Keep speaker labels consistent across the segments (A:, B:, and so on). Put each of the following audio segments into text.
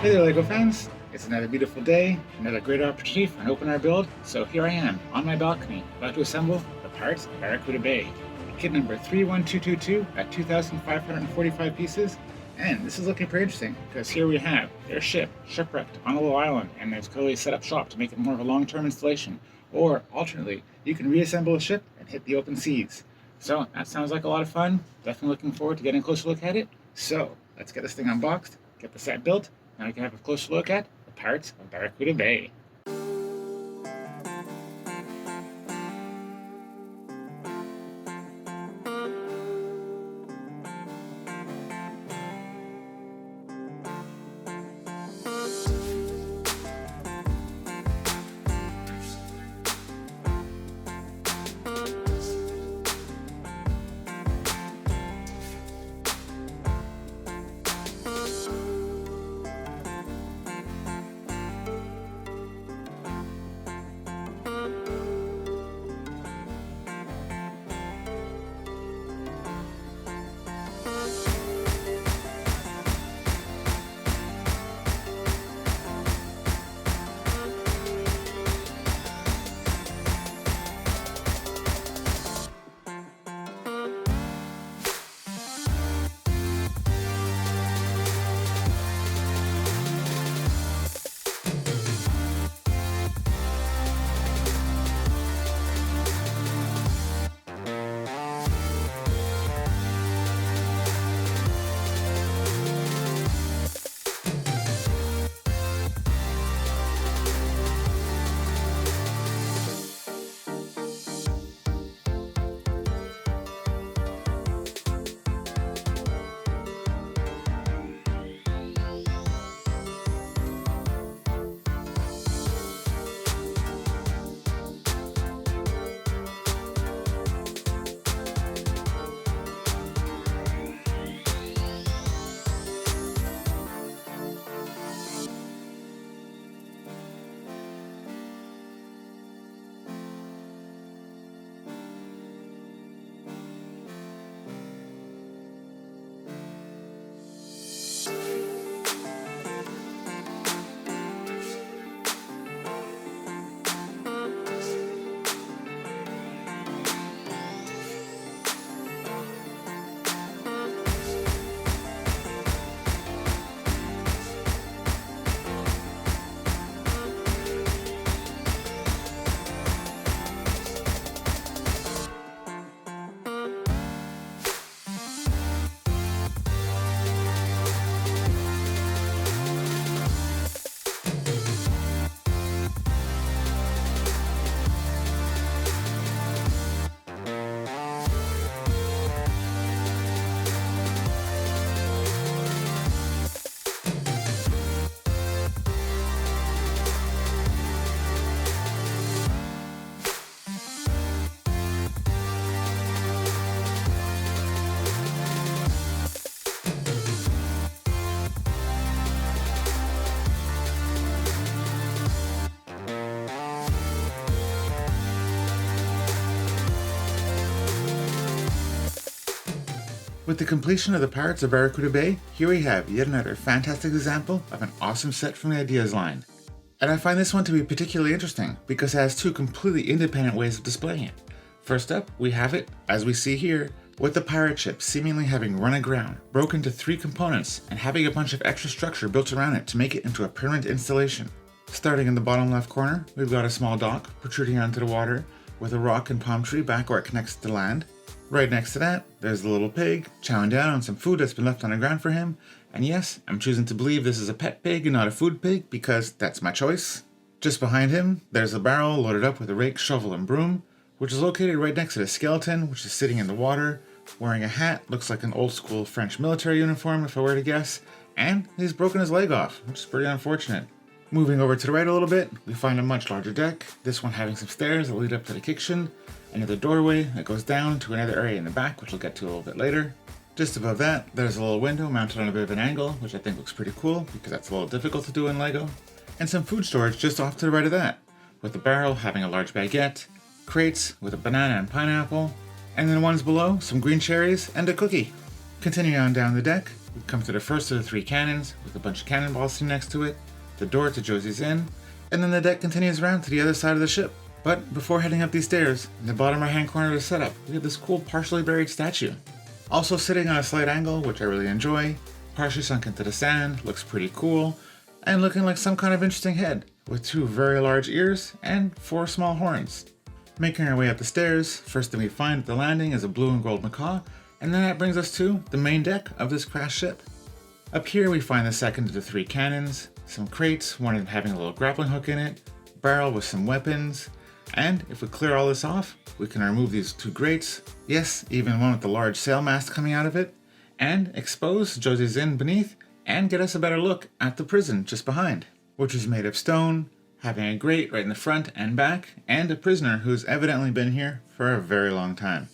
A: Hey there LEGO fans! It's another beautiful day, another great opportunity for an open air build, so here I am, on my balcony, about to assemble the parts of Baracuda Bay. Kit number 31222 at 2,545 pieces, and this is looking pretty interesting, because here we have their ship, shipwrecked on a little island, and it's clearly set up shop to make it more of a long-term installation. Or, alternately, you can reassemble a ship and hit the open seas. So, that sounds like a lot of fun, definitely looking forward to getting a closer look at it. So, let's get this thing unboxed, get the set built. Now we can have a closer look at the parts of Baracuda Bay. With the completion of the Pirates of Baracuda Bay, here we have yet another fantastic example of an awesome set from the Ideas line. And I find this one to be particularly interesting because it has two completely independent ways of displaying it. First up, we have it, as we see here, with the pirate ship seemingly having run aground, broken into three components, and having a bunch of extra structure built around it to make it into a permanent installation. Starting in the bottom left corner, we've got a small dock protruding onto the water with a rock and palm tree back where it connects to land. Right next to that, there's the little pig, chowing down on some food that's been left on the ground for him. And yes, I'm choosing to believe this is a pet pig and not a food pig because that's my choice. Just behind him, there's a barrel loaded up with a rake, shovel, and broom, which is located right next to the skeleton, which is sitting in the water, wearing a hat, looks like an old school French military uniform if I were to guess, and he's broken his leg off, which is pretty unfortunate. Moving over to the right a little bit, we find a much larger deck, this one having some stairs that lead up to the kitchen, another doorway that goes down to another area in the back, which we'll get to a little bit later. Just above that, there's a little window mounted on a bit of an angle, which I think looks pretty cool, because that's a little difficult to do in LEGO. And some food storage just off to the right of that, with the barrel having a large baguette, crates with a banana and pineapple, and then ones below, some green cherries and a cookie. Continuing on down the deck, we come to the first of the 3 cannons with a bunch of cannonballs sitting next to it, the door to Josie's inn, and then the deck continues around to the other side of the ship. But before heading up these stairs, in the bottom right hand corner of the setup, we have this cool partially buried statue. Also sitting on a slight angle, which I really enjoy, partially sunk into the sand, looks pretty cool, and looking like some kind of interesting head, with 2 very large ears and 4 small horns. Making our way up the stairs, first thing we find at the landing is a blue and gold macaw, and then that brings us to the main deck of this crashed ship. Up here we find the second of the 3 cannons, some crates, one of them having a little grappling hook in it, barrel with some weapons, and if we clear all this off, we can remove these 2 grates, yes, even one with the large sail mast coming out of it, and expose Josie's inn beneath, and get us a better look at the prison just behind, which is made of stone, having a grate right in the front and back, and a prisoner who's evidently been here for a very long time.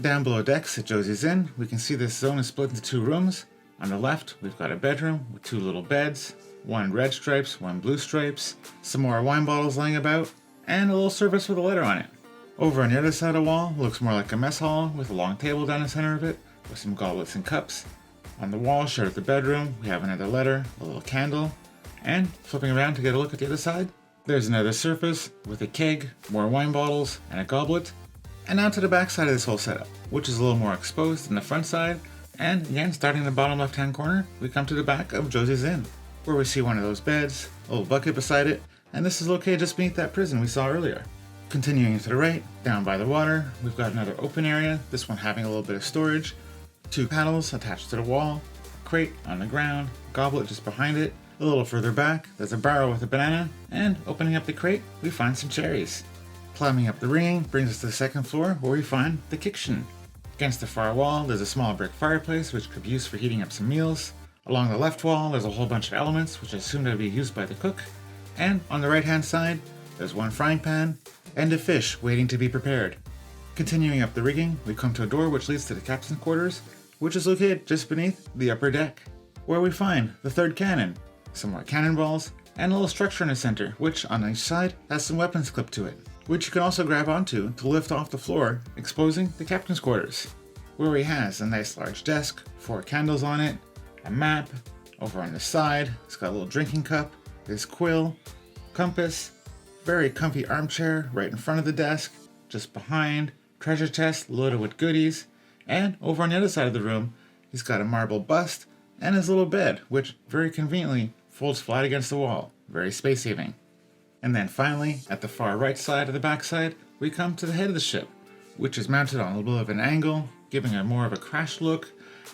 A: Down below decks at Josie's inn, we can see this zone is split into 2 rooms. On the left, we've got a bedroom with 2 little beds, 1 red stripes, 1 blue stripes, some more wine bottles laying about, and a little service with a letter on it. Over on the other side of the wall, looks more like a mess hall with a long table down the center of it, with some goblets and cups. On the wall, shared with the bedroom, we have another letter, a little candle, and flipping around to get a look at the other side, there's another surface with a keg, more wine bottles, and a goblet. And now to the back side of this whole setup, which is a little more exposed than the front side, and again, starting in the bottom left hand corner, we come to the back of Josie's inn, where we see one of those beds, a little bucket beside it, and this is located just beneath that prison we saw earlier. Continuing to the right, down by the water, we've got another open area, this one having a little bit of storage, 2 paddles attached to the wall, a crate on the ground, goblet just behind it. A little further back, there's a barrel with a banana, and opening up the crate, we find some cherries. Climbing up the ringing brings us to the second floor where we find the kitchen. Against the far wall, there's a small brick fireplace which could be used for heating up some meals. Along the left wall, there's a whole bunch of elements which I assume to be used by the cook. And on the right hand side, there's 1 frying pan and a fish waiting to be prepared. Continuing up the rigging, we come to a door which leads to the captain's quarters, which is located just beneath the upper deck, where we find the 3rd cannon, some more cannonballs, and a little structure in the center, which on each side has some weapons clipped to it, which you can also grab onto to lift off the floor, exposing the captain's quarters, where he has a nice large desk, 4 candles on it, a map. Over on the side, it's got a little drinking cup, his quill, compass, very comfy armchair right in front of the desk, just behind, treasure chest loaded with goodies, and over on the other side of the room, he's got a marble bust and his little bed, which very conveniently folds flat against the wall, very space saving. And then finally, at the far right side of the backside, we come to the head of the ship, which is mounted on a little bit of an angle, giving it more of a crashed look,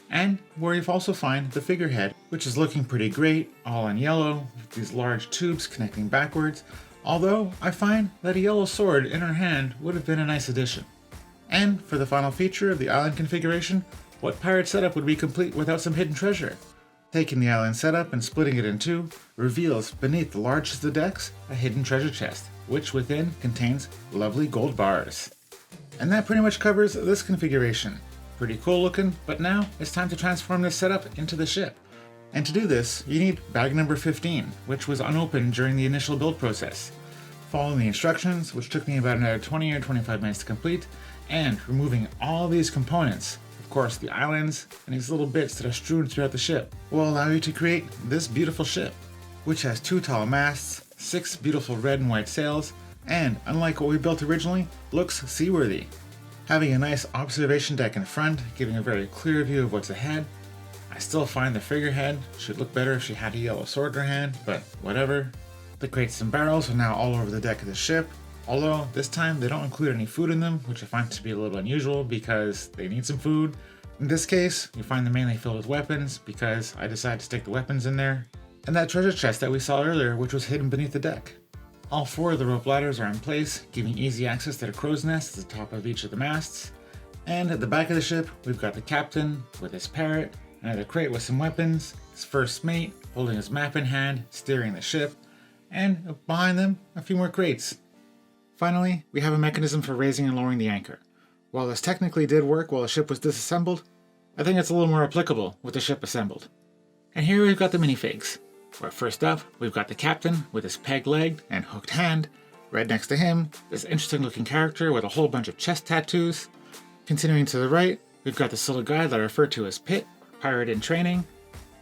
A: and where you also find the figurehead, which is looking pretty great, all in yellow, with these large tubes connecting backwards, although I find that a yellow sword in her hand would have been a nice addition. And for the final feature of the island configuration, what pirate setup would be complete without some hidden treasure? Taking the island setup and splitting it in 2 reveals beneath the largest of the decks a hidden treasure chest, which within contains lovely gold bars. And that pretty much covers this configuration. Pretty cool looking, but now it's time to transform this setup into the ship. And to do this, you need bag number 15, which was unopened during the initial build process. Following the instructions, which took me about another 20 or 25 minutes to complete, and removing all these components, of course the islands and these little bits that are strewn throughout the ship, will allow you to create this beautiful ship, which has 2 tall masts, 6 beautiful red and white sails, and unlike what we built originally, looks seaworthy. Having a nice observation deck in front, giving a very clear view of what's ahead. I still find the figurehead should look better if she had a yellow sword in her hand, but whatever. The crates and barrels are now all over the deck of the ship, although this time they don't include any food in them, which I find to be a little unusual because they need some food. In this case, you find them mainly filled with weapons because I decided to stick the weapons in there. And that treasure chest that we saw earlier, which was hidden beneath the deck. All 4 of the rope ladders are in place, giving easy access to the crow's nest at the top of each of the masts. And at the back of the ship, we've got the captain with his parrot, another crate with some weapons, his first mate holding his map in hand, steering the ship, and behind them, a few more crates. Finally, we have a mechanism for raising and lowering the anchor. While this technically did work while the ship was disassembled, I think it's a little more applicable with the ship assembled. And here we've got the minifigs, where first up, we've got the captain with his peg-legged and hooked hand. Right next to him, this interesting looking character with a whole bunch of chest tattoos. Continuing to the right, we've got this little guy that I refer to as Pitt, pirate in training.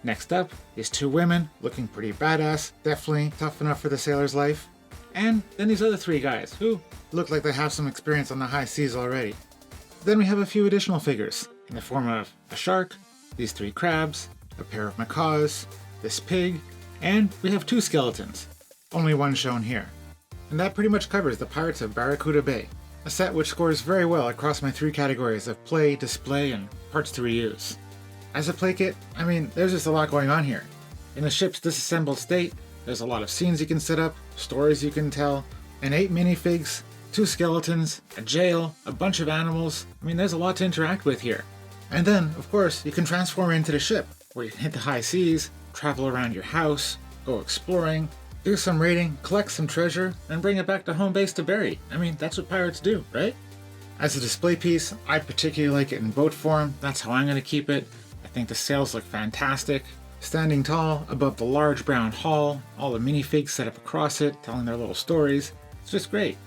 A: Next up is two women looking pretty badass, definitely tough enough for the sailor's life. And then these other three guys who look like they have some experience on the high seas already. Then we have a few additional figures in the form of a shark, these three crabs, a pair of macaws, this pig, and we have two skeletons, only one shown here. And that pretty much covers the Pirates of Baracuda Bay, a set which scores very well across my three categories of play, display, and parts to reuse. As a play kit, I mean, there's just a lot going on here. In the ship's disassembled state, there's a lot of scenes you can set up, stories you can tell, and 8 minifigs, 2 skeletons, a jail, a bunch of animals. I mean, there's a lot to interact with here. And then, of course, you can transform into the ship, where you can hit the high seas, travel around your house, go exploring, do some raiding, collect some treasure, and bring it back to home base to bury. I mean, that's what pirates do, right? As a display piece, I particularly like it in boat form. That's how I'm going to keep it. I think the sails look fantastic. Standing tall above the large brown hull, all the minifigs set up across it, telling their little stories. It's just great.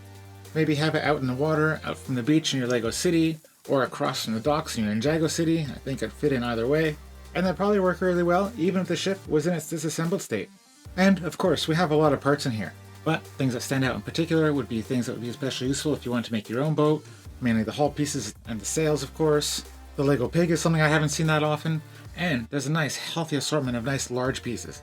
A: Maybe have it out in the water, out from the beach in your Lego city, or across from the docks in your Ninjago city. I think it'd fit in either way. And that'd probably work really well, even if the ship was in its disassembled state. And, of course, we have a lot of parts in here. But things that stand out in particular would be things that would be especially useful if you want to make your own boat. Mainly the hull pieces and the sails, of course. The Lego pig is something I haven't seen that often. And there's a nice, healthy assortment of nice large pieces.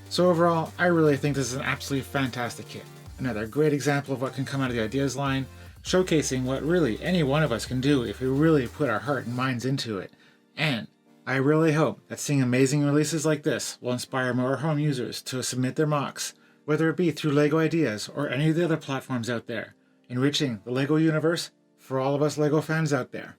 A: So overall, I really think this is an absolutely fantastic kit. Another great example of what can come out of the ideas line, showcasing what really any one of us can do if we really put our heart and minds into it. And I really hope that seeing amazing releases like this will inspire more home users to submit their mocks, whether it be through LEGO Ideas or any of the other platforms out there, enriching the LEGO universe for all of us LEGO fans out there.